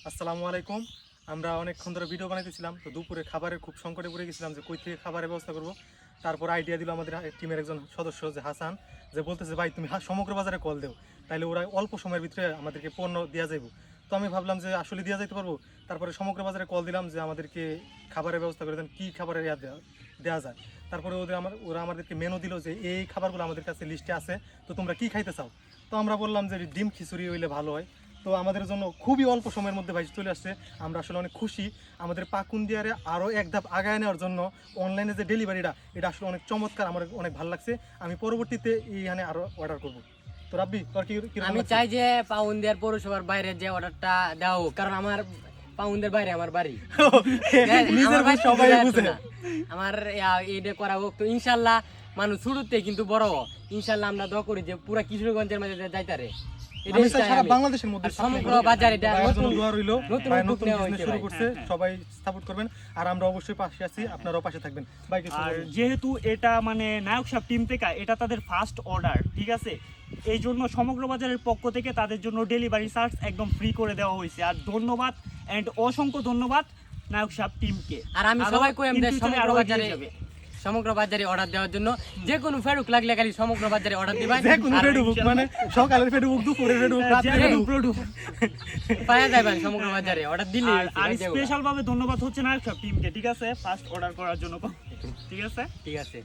আসসালামু আলাইকুম। আমরা অনেকক্ষণ ধরে ভিডিও বানাইতেছিলাম, তো দুপুরে খাবারের খুব সংকটে পড়ে গেছিলাম যে কই থেকে খাবারের ব্যবস্থা করব। তারপর আইডিয়া দিল আমাদের টিমের একজন সদস্য যে হাসান, যে বলতেছে ভাই তুমি সমগ্র বাজারে কল দেও, তাইলে ওরা অল্প সময়ের ভিতরে আমাদেরকে পণ্য দেওয়া যাইব। তো আমি ভাবলাম যে আসলে দেওয়া যাইতে পারবো। তারপরে সমগ্র বাজারে কল দিলাম যে আমাদেরকে খাবারের ব্যবস্থা করে দেন, কী খাবারের দেওয়া যায়। তারপরে ওরা আমাদেরকে মেনু দিল যে এই খাবারগুলো আমাদের কাছে লিস্টে আছে, তো তোমরা কি খাইতে চাও। তো আমরা বললাম যে ডিম খিচুড়ি হইলে ভালো হয়। তো আমাদের জন্য খুবই অল্প সময়ের মধ্যে ভাই চলে আসছে, আমরা আসলে অনেক খুশি। আমাদের পাকুন্দিয়ারে আরও এক ধাপ আগায় নেওয়ার জন্য অনলাইনে যে ডেলিভারিটা, এটা আসলে অনেক চমৎকার, আমার অনেক ভালো লাগছে। আমি পরবর্তীতে এইখানে আরও অর্ডার করব। তো রাব্বি তোর কি আমি চাই যে পাউন্দিয়ার পৌরসভার বাইরে যে অর্ডারটা দেওয়া হোক, কারণ আমার পাউন্দের বাইরে আমার বাড়ি। নিজের ভাই সবাই বুঝে না। আমার এইটা করা হোক, তো ইনশাল্লাহ মানুষ শুরুতে কিন্তু বড় ইনশাল্লাহ আমরা দোয়া করি যে পুরা কিশোরগঞ্জের মধ্যে যাইতারে। আমি চাই সারা বাংলাদেশের মধ্যে সমগ্র বাজার এটা নতুন দোয়া রইলো, নতুন ভাই উদ্যোগ নতুন নেওয়া বিজনেস হয়েছে শুরু ভাই। করছে, সবাই সাপোর্ট করবেন। আর আমরা অবশ্যই পাশে আছি, আপনারাও পাশে থাকবেন ভাই। কিছু আর বলবেন? যেহেতু এটা মানে নায়ক সাহেব টিম থেকে এটা তাদের ফার্স্ট অর্ডার, ঠিক আছে, এই জন্য সমগ্র বাজারের পক্ষ থেকে তাদের জন্য ডেলিভারি চার্জ একদম ফ্রি করে দেওয়া হয়েছে। আর ধন্যবাদ এন্ড অসংখ্য ধন্যবাদ নায়ক সাহেব টিমকে। আর আমি সবাই কই আমাদের in future সমগ্র আরো বাজারে এগিয়ে যাবে। সমগ্র বাজারে অর্ডার দেওয়ার জন্য যে কোনো ফেরুক লাগলে খালি সমগ্র বাজারে অর্ডার দিবেন। যে কোনো ফেডুক, মানে সকালের ফেডুক, দুপুরের ফেডুক, রাতের ফেডুক, পাওয়া যাবেন সমগ্র বাজারে অর্ডার দিলে। আর স্পেশাল ভাবে ধন্যবাদ হচ্ছে নায়ক সাহেব টিমকে, ঠিক আছে, ফার্স্ট অর্ডার করার জন্য। ঠিক আছে। ঠিক আছে।